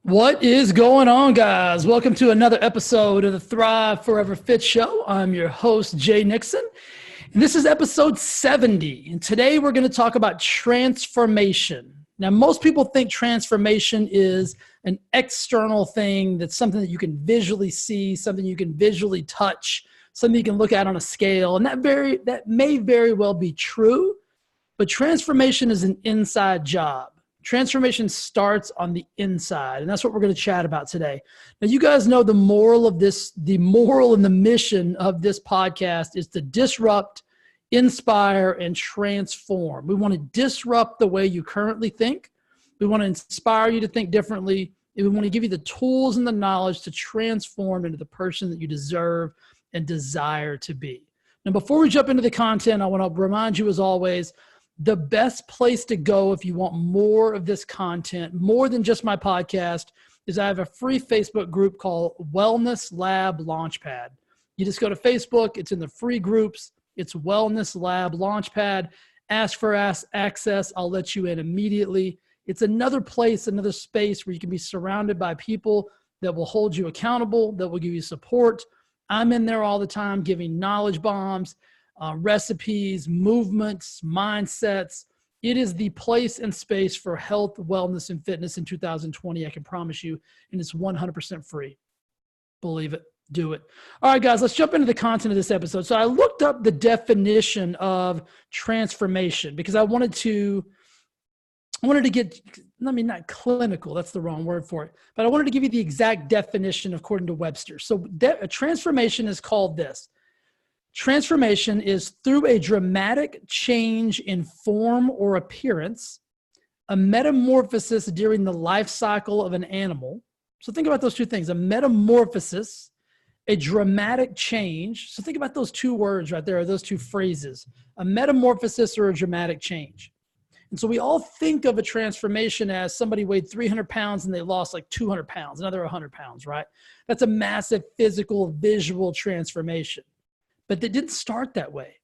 What is going on, guys? Welcome to another episode of the Thrive Forever Fit Show. I'm your host, Jay Nixon, and this is episode 70. And today we're going to talk about transformation. Now, most people think transformation is an external thing, that's something that you can visually see, something you can visually touch, something you can look at on a scale. And that may very well be true, but transformation is an inside job. Transformation starts on the inside, and that's what we're going to chat about today. Now, you guys know the moral and the mission of this podcast is to disrupt, inspire, and transform. We want to disrupt the way you currently think. We want to inspire you to think differently. And we want to give you the tools and the knowledge to transform into the person that you deserve and desire to be. Now, before we jump into the content, I want to remind you, as always, the best place to go if you want more of this content, more than just my podcast, is I have a free Facebook group called Wellness Lab Launchpad. You just go to Facebook. It's in the free groups. It's Wellness Lab Launchpad. Ask for access. I'll let you in immediately. It's another place, another space where you can be surrounded by people that will hold you accountable, that will give you support. I'm in there all the time giving knowledge bombs, recipes, movements, mindsets. It is the place and space for health, wellness, and fitness in 2020, I can promise you, and it's 100% free. Believe it. Do it. All right, guys, let's jump into the content of this episode. So I looked up the definition of transformation because I wanted to get, not clinical, that's the wrong word for it, but I wanted to give you the exact definition according to Webster. So a transformation is called this. Transformation is through a dramatic change in form or appearance, a metamorphosis during the life cycle of an animal. So think about those two things, a metamorphosis, a dramatic change. So think about those two words right there, or those two phrases, a metamorphosis or a dramatic change. And so we all think of a transformation as somebody weighed 300 pounds and they lost like 200 pounds, another 100 pounds, right? That's a massive physical, visual transformation. But they didn't start that way.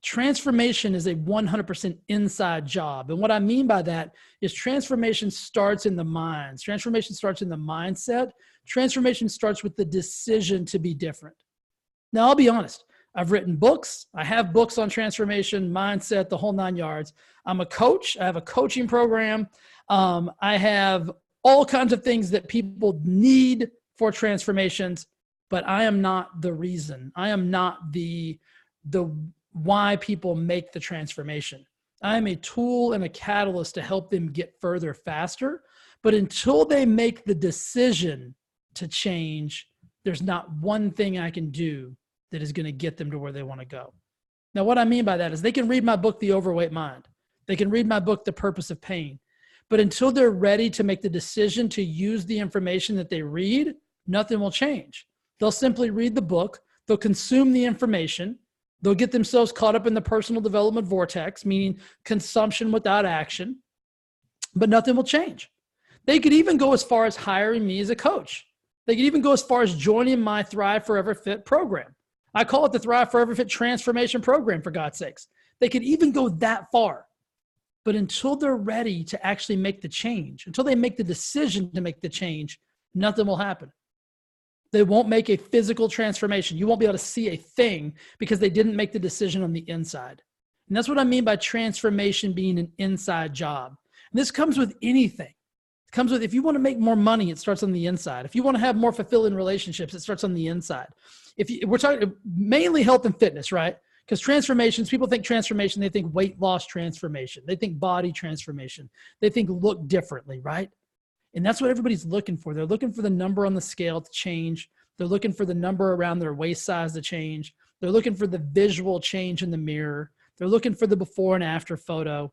Transformation is a 100% inside job. And what I mean by that is transformation starts in the minds. Transformation starts in the mindset. Transformation starts with the decision to be different. Now, I'll be honest. I've written books. I have books on transformation, mindset, the whole 9 yards. I'm a coach. I have a coaching program. I have all kinds of things that people need for transformations. But I am not the reason. I am not the why people make the transformation. I am a tool and a catalyst to help them get further faster. But until they make the decision to change, there's not one thing I can do that is going to get them to where they want to go. Now, what I mean by that is they can read my book, The Overweight Mind. They can read my book, The Purpose of Pain. But until they're ready to make the decision to use the information that they read, nothing will change. They'll simply read the book. They'll consume the information. They'll get themselves caught up in the personal development vortex, meaning consumption without action, but nothing will change. They could even go as far as hiring me as a coach. They could even go as far as joining my Thrive Forever Fit program. I call it the Thrive Forever Fit Transformation Program, for God's sakes. They could even go that far. But until they're ready to actually make the change, until they make the decision to make the change, nothing will happen. They won't make a physical transformation. You won't be able to see a thing because they didn't make the decision on the inside. And that's what I mean by transformation being an inside job. And this comes with anything. It comes with, if you want to make more money, it starts on the inside. If you want to have more fulfilling relationships, it starts on the inside. We're talking mainly health and fitness, right? Because transformations, people think transformation, they think weight loss transformation. They think body transformation. They think look differently, right? And that's what everybody's looking for. They're looking for the number on the scale to change. They're looking for the number around their waist size to change. They're looking for the visual change in the mirror. They're looking for the before and after photo.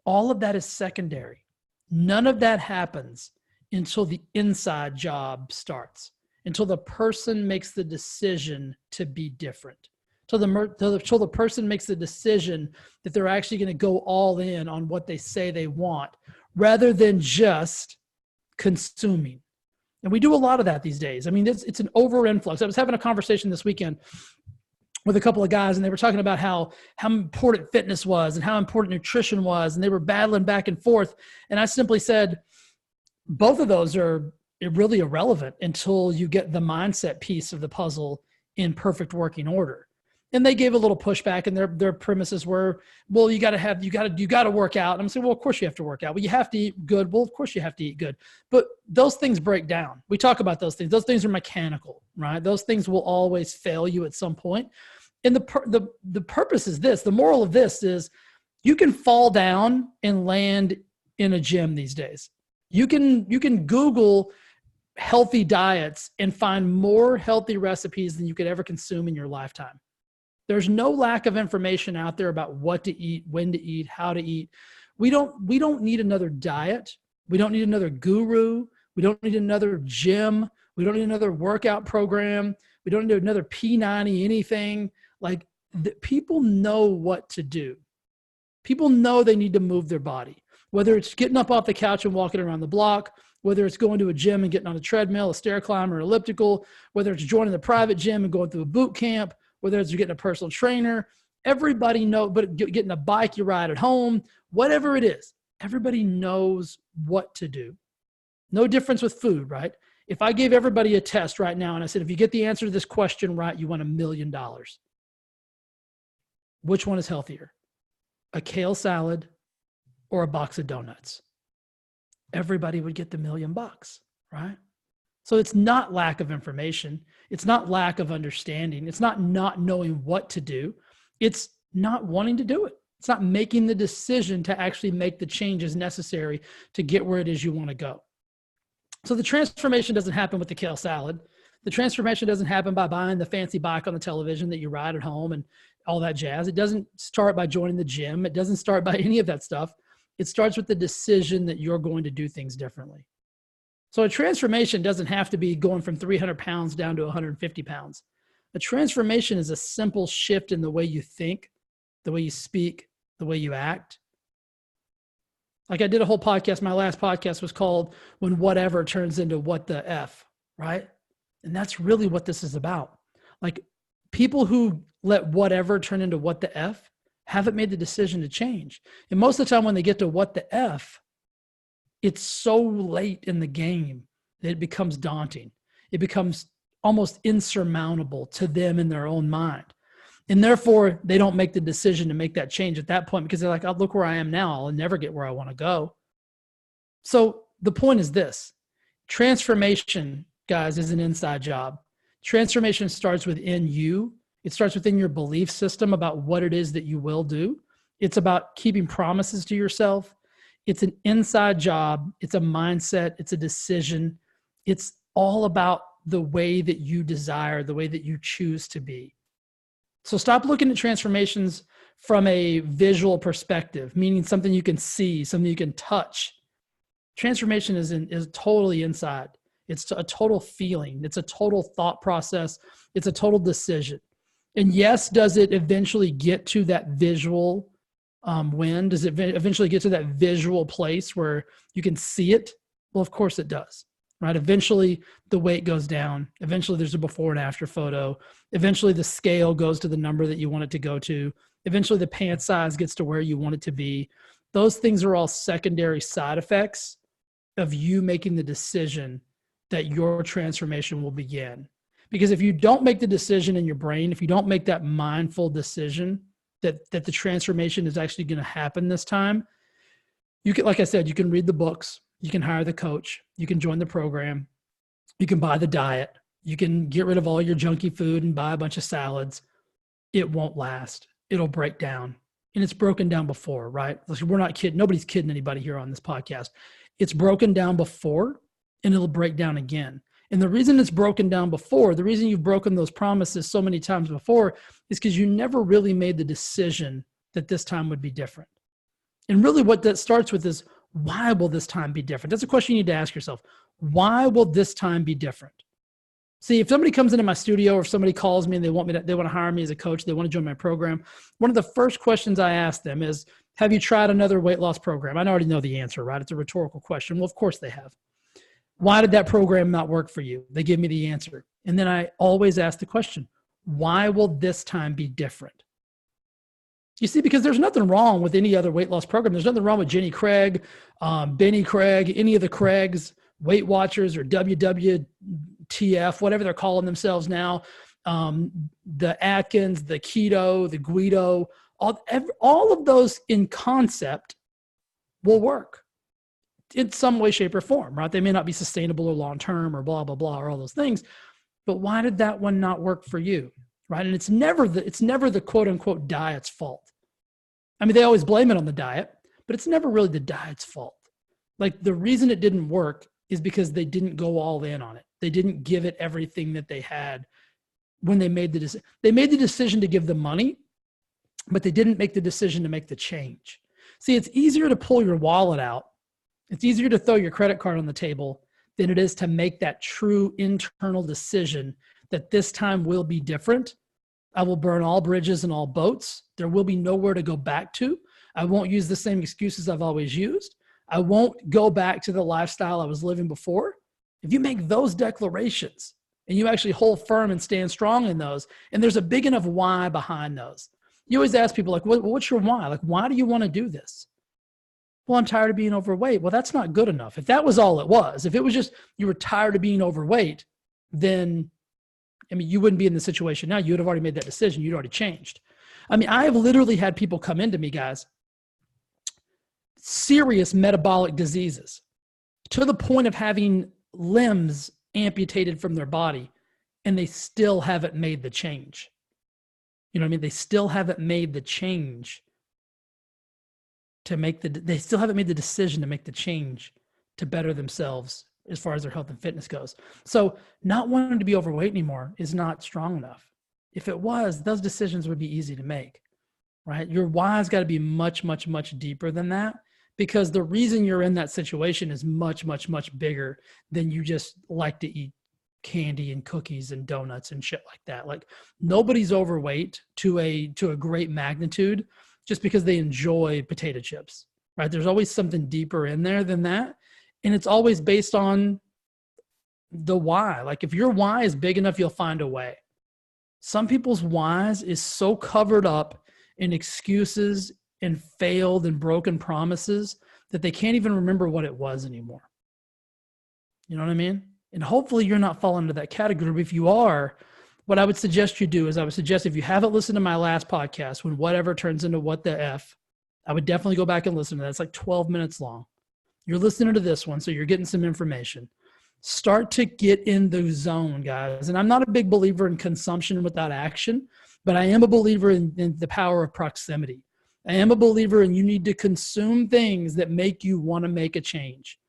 All of that is secondary. None of that happens until the inside job starts, until the person makes the decision to be different, until the person makes the decision that they're actually going to go all in on what they say they want, rather than just consuming. And we do a lot of that these days. I mean, it's an over influx. I was having a conversation this weekend with a couple of guys, and they were talking about how important fitness was and how important nutrition was, and they were battling back and forth. And I simply said, both of those are really irrelevant until you get the mindset piece of the puzzle in perfect working order. And they gave a little pushback, and their premises were, well, you got to work out. And I'm saying, well, of course you have to work out. Well, you have to eat good. Well, of course you have to eat good. But those things break down. We talk about those things. Those things are mechanical, right? Those things will always fail you at some point. And the purpose is this. The moral of this is you can fall down and land in a gym these days. You can Google healthy diets and find more healthy recipes than you could ever consume in your lifetime. There's no lack of information out there about what to eat, when to eat, how to eat. We don't need another diet. We don't need another guru. We don't need another gym. We don't need another workout program. We don't need another P90 anything. Like, people know what to do. People know they need to move their body, whether it's getting up off the couch and walking around the block, whether it's going to a gym and getting on a treadmill, a stair climb, or elliptical, whether it's joining the private gym and going through a boot camp, whether it's getting a personal trainer. Everybody knows, but getting a bike you ride at home, whatever it is, everybody knows what to do. No difference with food, right? If I gave everybody a test right now and I said, if you get the answer to this question right, you win $1 million. Which one is healthier? A kale salad or a box of donuts? Everybody would get the $1 million, right? So it's not lack of information. It's not lack of understanding. It's not knowing what to do. It's not wanting to do it. It's not making the decision to actually make the changes necessary to get where it is you want to go. So the transformation doesn't happen with the kale salad. The transformation doesn't happen by buying the fancy bike on the television that you ride at home and all that jazz. It doesn't start by joining the gym. It doesn't start by any of that stuff. It starts with the decision that you're going to do things differently. So a transformation doesn't have to be going from 300 pounds down to 150 pounds. A transformation is a simple shift in the way you think, the way you speak, the way you act. Like, I did a whole podcast. My last podcast was called When Whatever Turns Into What the F, right? And that's really what this is about. Like, people who let whatever turn into what the F haven't made the decision to change. And most of the time when they get to what the F, it's so late in the game that it becomes daunting. It becomes almost insurmountable to them in their own mind. And therefore, they don't make the decision to make that change at that point because they're like, oh, look where I am now. I'll never get where I want to go. So the point is this. Transformation, guys, is an inside job. Transformation starts within you. It starts within your belief system about what it is that you will do. It's about keeping promises to yourself. It's an inside job. It's a mindset. It's a decision. It's all about the way that you desire, the way that you choose to be. So stop looking at transformations from a visual perspective, meaning something you can see, something you can touch. Transformation is totally inside. It's a total feeling. It's a total thought process. It's a total decision. And yes, does it eventually get to that visual win? Does it eventually get to that visual place where you can see it? Well, of course it does, right? Eventually the weight goes down. Eventually there's a before and after photo. Eventually the scale goes to the number that you want it to go to. Eventually the pant size gets to where you want it to be. Those things are all secondary side effects of you making the decision that your transformation will begin. Because if you don't make the decision in your brain, if you don't make that mindful decision that the transformation is actually going to happen this time, you can, like I said, you can read the books, you can hire the coach, you can join the program, you can buy the diet, you can get rid of all your junky food and buy a bunch of salads. It won't last. It'll break down. And it's broken down before, right? We're not kidding. Nobody's kidding anybody here on this podcast. It's broken down before and it'll break down again. And the reason it's broken down before, the reason you've broken those promises so many times before is because you never really made the decision that this time would be different. And really what that starts with is, why will this time be different? That's a question you need to ask yourself. Why will this time be different? See, if somebody comes into my studio or if somebody calls me and they want to hire me as a coach, they want to join my program, one of the first questions I ask them is, have you tried another weight loss program? I already know the answer, right? It's a rhetorical question. Well, of course they have. Why did that program not work for you? They give me the answer. And then I always ask the question, why will this time be different? You see, because there's nothing wrong with any other weight loss program. There's nothing wrong with Jenny Craig, Benny Craig, any of the Craigs, Weight Watchers, or WWTF, whatever they're calling themselves now. The Atkins, the Keto, the Guido, all of those in concept will work in some way, shape, or form, right? They may not be sustainable or long-term or blah, blah, blah, or all those things. But why did that one not work for you? Right. And it's never the quote unquote diet's fault. I mean, they always blame it on the diet, but it's never really the diet's fault. Like, the reason it didn't work is because they didn't go all in on it. They didn't give it everything that they had when they made the decision. They made the decision to give the money, but they didn't make the decision to make the change. See, it's easier to pull your wallet out. It's easier to throw your credit card on the table than it is to make that true internal decision that this time will be different. I will burn all bridges and all boats. There will be nowhere to go back to. I won't use the same excuses I've always used. I won't go back to the lifestyle I was living before. If you make those declarations and you actually hold firm and stand strong in those, and there's a big enough why behind those. You always ask people, like, what's your why? Like, why do you want to do this? Well, I'm tired of being overweight. Well, that's not good enough. If that was all it was, if it was just you were tired of being overweight, then I mean, you wouldn't be in the situation now. You would have already made that decision. You'd already changed. I mean, I have literally had people come into me, guys, serious metabolic diseases to the point of having limbs amputated from their body, and they still haven't made the change. You know what I mean? They still haven't made the change they still haven't made the decision to make the change to better themselves as far as their health and fitness goes. So not wanting to be overweight anymore is not strong enough. If it was, those decisions would be easy to make, right? Your why's got to be much, much, much deeper than that, because the reason you're in that situation is much, much, much bigger than you just like to eat candy and cookies and donuts and shit like that. Like, nobody's overweight to a great magnitude just because they enjoy potato chips, right? There's always something deeper in there than that. And it's always based on the why. Like, if your why is big enough, you'll find a way. Some people's whys is so covered up in excuses and failed and broken promises that they can't even remember what it was anymore. You know what I mean? And hopefully you're not falling into that category. But if you are, what I would suggest you do is, I would suggest, if you haven't listened to my last podcast, when whatever turns into what the F, I would definitely go back and listen to that. It's like 12 minutes long. You're listening to this one, so you're getting some information. Start to get in the zone, guys. And I'm not a big believer in consumption without action, but I am a believer in the power of proximity. I am a believer in you need to consume things that make you want to make a change.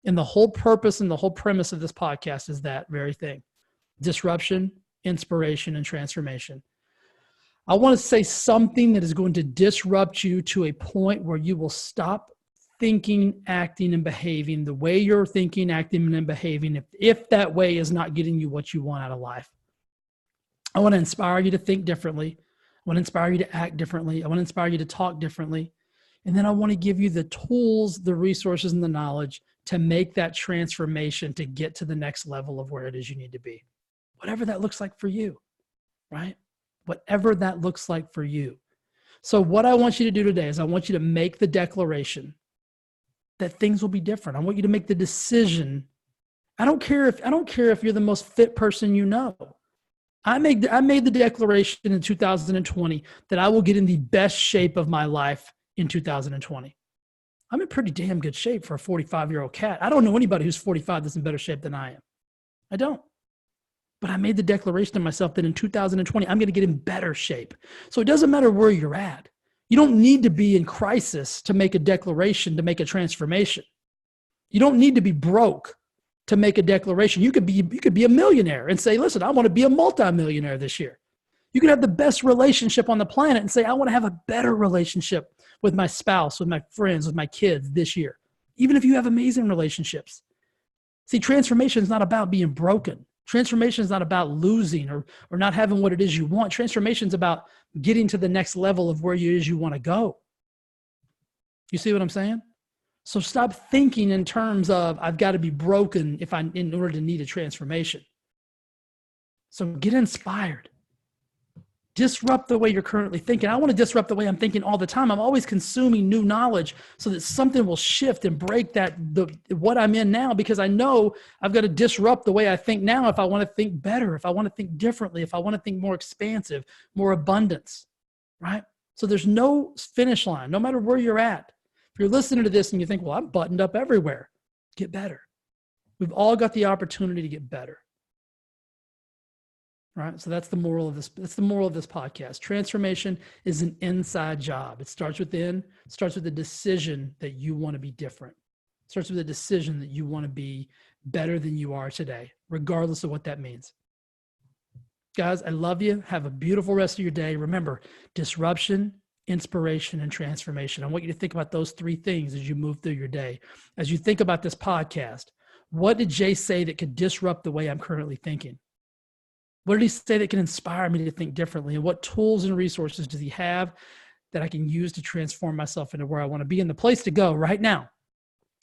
And the whole purpose and the whole premise of this podcast is that very thing: disruption, inspiration, and transformation. I want to say something that is going to disrupt you to a point where you will stop thinking, acting, and behaving the way you're thinking, acting, and behaving if that way is not getting you what you want out of life. I want to inspire you to think differently. I want to inspire you to act differently. I want to inspire you to talk differently. And then I want to give you the tools, the resources, and the knowledge to make that transformation to get to the next level of where it is you need to be. Whatever that looks like for you, right? Whatever that looks like for you. So what I want you to do today is I want you to make the declaration that things will be different. I want you to make the decision. I don't care if you're the most fit person you know. I made the declaration in 2020 that I will get in the best shape of my life in 2020. I'm in pretty damn good shape for a 45-year-old cat. I don't know anybody who's 45 that's in better shape than I am. I don't. But I made the declaration to myself that in 2020, I'm going to get in better shape. So it doesn't matter where you're at. You don't need to be in crisis to make a declaration, to make a transformation. You don't need to be broke to make a declaration. You could be a millionaire and say, listen, I want to be a multimillionaire this year. You could have the best relationship on the planet and say, I want to have a better relationship with my spouse, with my friends, with my kids this year, even if you have amazing relationships. See, transformation is not about being broken. Transformation is not about losing or not having what it is you want. Transformation is about getting to the next level of where it is you want to go. You see what I'm saying? So stop thinking in terms of I've got to be broken in order to need a transformation. So get inspired. Disrupt the way you're currently thinking. I want to disrupt the way I'm thinking all the time. I'm always consuming new knowledge so that something will shift and break what I'm in now, because I know I've got to disrupt the way I think now if I want to think better, if I want to think differently, if I want to think more expansive, more abundance, right? So there's no finish line, no matter where you're at. If you're listening to this and you think, well, I'm buttoned up everywhere, get better. We've all got the opportunity to get better. Right? So that's the moral of this. That's the moral of this podcast. Transformation is an inside job. It starts within, starts with the decision that you want to be different. It starts with a decision that you want to be better than you are today, regardless of what that means. Guys, I love you. Have a beautiful rest of your day. Remember, disruption, inspiration, and transformation. I want you to think about those three things as you move through your day. As you think about this podcast, what did Jay say that could disrupt the way I'm currently thinking? What did he say that can inspire me to think differently? And what tools and resources does he have that I can use to transform myself into where I want to be? And the place to go right now,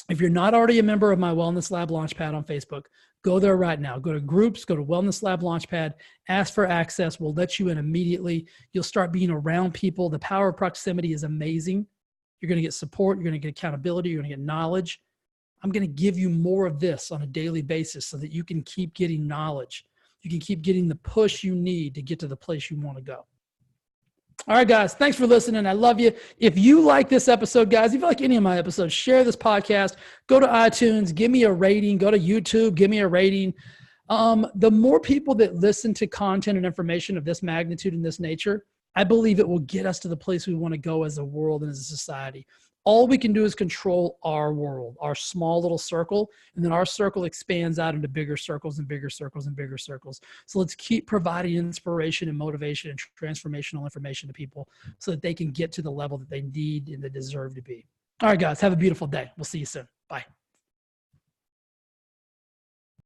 if you're not already a member of my Wellness Lab Launchpad on Facebook, go there right now. Go to groups, go to Wellness Lab Launchpad, ask for access. We'll let you in immediately. You'll start being around people. The power of proximity is amazing. You're going to get support. You're going to get accountability. You're going to get knowledge. I'm going to give you more of this on a daily basis so that you can keep getting knowledge. You can keep getting the push you need to get to the place you want to go. All right, guys, thanks for listening. I love you. If you like this episode, guys, if you like any of my episodes, share this podcast. Go to iTunes, give me a rating. Go to YouTube, give me a rating. The more people that listen to content and information of this magnitude and this nature, I believe it will get us to the place we want to go as a world and as a society. All we can do is control our world, our small little circle, and then our circle expands out into bigger circles and bigger circles and bigger circles. So let's keep providing inspiration and motivation and transformational information to people so that they can get to the level that they need and they deserve to be. All right, guys, have a beautiful day. We'll see you soon. Bye.